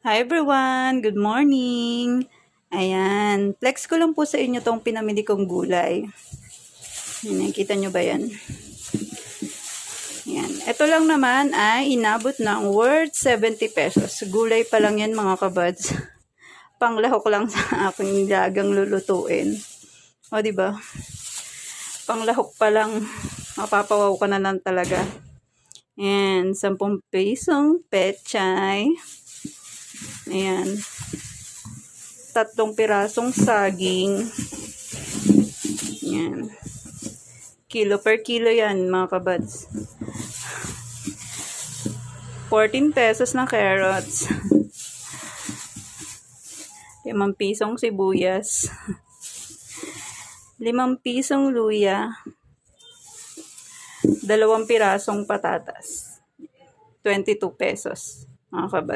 Hi everyone! Good morning! Ayan, flex ko lang po sa inyo tong pinamili kong gulay. Ayan, nakita nyo ba yan? Ayan, ito lang naman ay inabot ng worth 70 pesos. Gulay pa lang yan mga kabads. Panglahok lang sa aking lagang lulutuin. O diba? Panglahok pa lang, mapapawaw ka na lang talaga. Ayan, 10 pesong pechay. Ayan. 3 pirasong saging. Yan. Kilo per kilo yan, mga kabads. 14 pesos na carrots. 5 pisong sibuyas. 5 pisong luya. 2 pirasong patatas. 22 pesos, mga kabads.